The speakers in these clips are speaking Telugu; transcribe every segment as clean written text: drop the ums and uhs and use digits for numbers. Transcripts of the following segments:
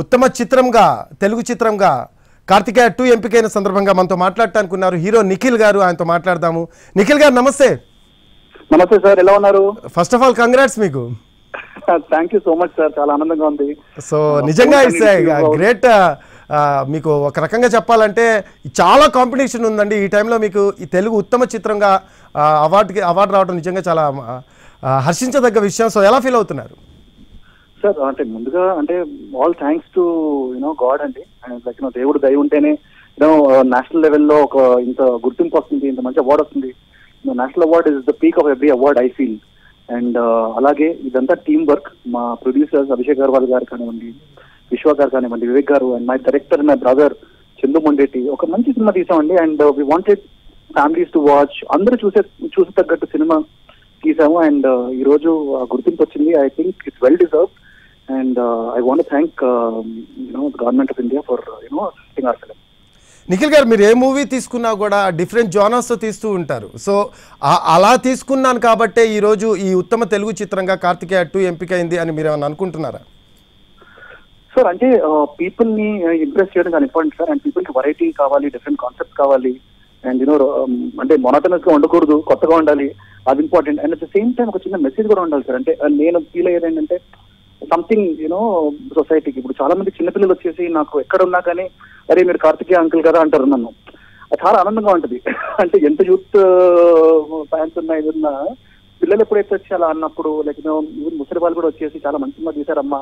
ఉత్తమ చిత్రంగా తెలుగు చిత్రంగా కార్తికేయ 2 ఎంపికైన సందర్భంగా మనతో మాట్లాడటానికి ఉన్నారు హీరో నిఖిల్ గారు. ఆయనతో మాట్లాడదాము. నిఖిల్ గారు నమస్తే. నమస్తే సార్, ఎలా ఉన్నారు? ఫస్ట్ ఆఫ్ ఆల్ కంగ్రాట్స్ మీకు. Thank you so much sir, చాలా ఆనందంగా ఉంది. సో నిజంగా ఇట్స్ గ్రేట్. మీకు ఒక రకంగా చెప్పాలంటే చాలా కాంపిటీషన్ ఉందండి ఈ టైంలో. మీకు ఈ తెలుగు ఉత్తమ చిత్రంగా అవార్డు రావడం నిజంగా చాలా హర్షించదగ్గ విషయం. సో ఎలా ఫీల్ అవుతున్నారు సార్? అంటే ముందుగా అంటే ఆల్ థ్యాంక్స్ టు గాడ్ అండి. లైక్ దేవుడు దయ ఉంటేనే నేషనల్ లెవెల్లో ఒక ఇంత గుర్తింపు వస్తుంది, ఇంత మంచి అవార్డు వస్తుంది. National award is the peak of every award I feel. And అలాగే ఇదంతా టీమ్ వర్క్. మా ప్రొడ్యూసర్స్ అభిషేక్ అగర్వాల్ గారు కానివ్వండి, విశ్వ గారు కానివ్వండి, Vivek garu, and my director my brother Chandu Mondeti ఒక మంచి సినిమా తీసామండి. And we wanted families to watch, అందరూ చూసి తగ్గట్టు సినిమా తీసాము. అండ్ ఈ రోజు గుర్తింపు వచ్చింది. I think it's well deserved. And I want thank government of India for assisting hour film. Nikhil గారు, మీరు ఏ మూవీ తీసుకున్నా కూడా డిఫరెంట్ జానర్స్తో తీస్తూ ఉంటారు. సో అలా తీసుకున్నాను కాబట్టే ఈరోజు ఈ ఉత్తమ తెలుగు చిత్రంగా కార్తికేయ 2 ఎంపికైంది అని మీరు ఏమైనా అనుకుంటున్నారా? సార్ అంటే పీపుల్ ని ఇంప్రెస్ చేయడం చాలా ఇంపార్టెంట్ సార్. అండ్ పీపుల్ కి వెరైటీ కావాలి, డిఫరెంట్ కాన్సెప్ట్ కావాలి. అండ్ అంటే మొనటనస్ గా ఉండకూడదు, కొత్తగా ఉండాలి, అది important. And at the same time ఒక చిన్న మెసేజ్ కూడా ఉండాలి సార్. అంటే నేను ఫీల్ అయ్యేది ఏంటంటే సంథింగ్ సొసైటీకి ఇప్పుడు చాలా మంది చిన్నపిల్లలు వచ్చేసి నాకు ఎక్కడ ఉన్నా కానీ అరే మీరు కార్తికేయ అంకుల్ కదా అంటారు నన్ను. అది చాలా ఆనందంగా ఉంటుంది. అంటే ఎంత యూత్ ఫ్యాన్స్ ఉన్నా ఏదన్నా పిల్లలు ఎప్పుడైతే వచ్చి అలా అన్నప్పుడు, లైక్ ఈవెన్ ముసలి వాళ్ళు కూడా వచ్చేసి చాలా మంచి సినిమా తీశారమ్మా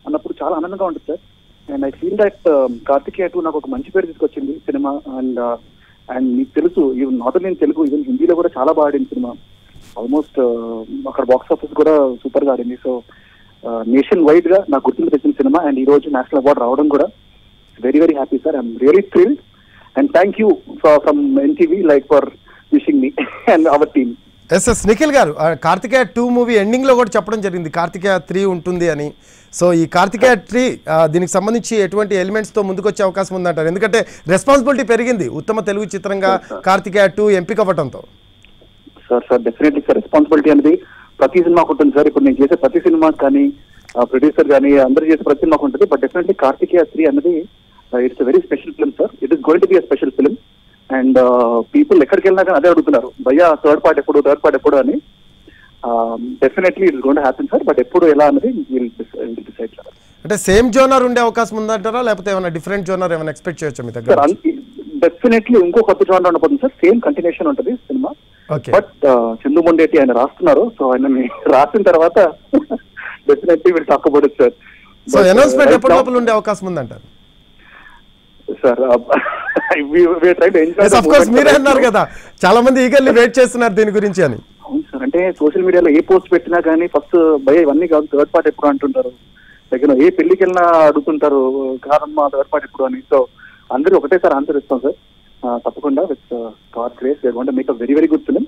అన్నప్పుడు చాలా ఆనందంగా ఉంటుంది sir. And I feel that Karthikeya 2 నాకు ఒక మంచి పేరు తీసుకొచ్చింది సినిమా. అండ్ మీకు తెలుసు, even not only in Telugu, even హిందీలో కూడా చాలా బాగా ఆడింది సినిమా. ఆల్మోస్ట్ అక్కడ బాక్స్ ఆఫీస్ కూడా సూపర్ గా ఆడింది. సో నేషన్ వైడ్ గా నాకు గుర్తింపు తెచ్చిన సినిమా. అండ్ ఈ రోజు నేషనల్ అవార్డు రావడం కూడా very very happy sir. I'm really thrilled. And thank you from NTV like for wishing me and our team. Yes Nikhil garu, Karthikeya 2 movie ending లో కూడా చెప్పడం జరిగింది కార్తికేయ 3 ఉంటుంది అని. సో ఈ కార్తికేయ 3 దీనికి సంబంధించి ఎటువంటి ఎలిమెంట్స్ తో ముందుకు వచ్చే అవకాశం ఉందంటారు? ఎందుకంటే రెస్పాన్సిబిలిటీ పెరిగింది ఉత్తమ తెలుగు చిత్రంగా కార్తికేయ 2 ఎంపిక అవ్వడంతో. సార్ డెఫినెట్లీ సార్, రెస్పాన్సిబిలిటీ అనేది ప్రతి సినిమాకు ఉంటుంది సార్. ఇప్పుడు నేను చేసే ప్రతి సినిమా కానీ ప్రొడ్యూసర్ కానీ అందరూ చేసే ప్రతి సినిమాకు ఉంటుంది. బట్ డెఫినెట్లీ కార్తికేయ 3 అనేది it's very special film sir. It is going to be a special film. And people ఎక్కడికి వెళ్ళినా కానీ అదే అడుగుతున్నారు, భయ్యా థర్డ్ పార్ట్ ఎప్పుడు అని. Definitely it is going to happen sir. But ఎప్పుడు ఎలా అనేది డిసైడ్ సార్. అంటే సేమ్ జోనర్ ఉండే అవకాశం ఉందంటారా, లేకపోతే ఏమైనా డిఫరెంట్ జోనర్ ఏమైనా ఎక్స్పెక్ట్ చేయొచ్చా మీ దగ్గర? డెఫినెట్లీ ఇంకో కొత్త జోనర్ ఉండబోతుంది సార్. సేమ్ కంటిన్యూషన్ ఉంటుంది సినిమా. బట్ చందు మొండేటి ఆయన రాస్తున్నారు. సో ఆయన రాసిన తర్వాత definitely will talk about it sir. So announcement ఎప్పటి లోపల ఉండే అవకాశం ఉందంటారు సార్? ఆఫ్ కోర్స్ మీరే అన్నారు కదా, చాలా మంది ఈగర్లీ వెయిట్ చేస్తున్నారు దీని గురించి అని. అవును సార్, అంటే సోషల్ మీడియాలో ఏ పోస్ట్ పెట్టినా కానీ ఫస్ట్ భయ ఇవన్నీ కాదు థర్డ్ పార్ట్ ఎప్పుడు అంటుంటారు. లైక్ ఏ పెళ్లికి వెళ్ళినా అడుగుతుంటారు కాదమ్మా థర్డ్ పార్ట్ ఎప్పుడు అని. సో అందరూ ఒకటేసారి ఆన్సర్ ఇస్తాం సార్. తప్పకుండా with God grace we are going to make a very very good film.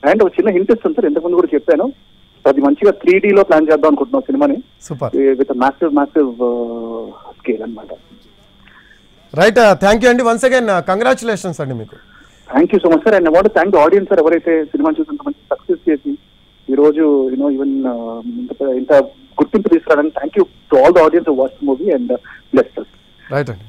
And ఒక చిన్న హింట్ ఇస్తాను సార్, ఇంతకుముందు కూడా చెప్పాను, అది మంచిగా 3D లో ప్లాన్ చేద్దాం అనుకుంటున్నాం సినిమాని. సూపర్, విత్ మాసివ్ స్కేల్ అన్నమాట. రైట్, థ్యాంక్ యూ అండి. వన్స్ అగైన్ కంగ్రాచులేషన్స్ అండి మీకు. Thank you so much sir. And I want to thank the audience sir, ఎవరైతే సినిమా చూసి ఇంత మంచి సక్సెస్ చేసి ఈ రోజు ఈవెన్ ఇంత గుర్తింపు తీసుకురావడానికి. Thank you to all the audience who watch the movie and bless us. Right అండి.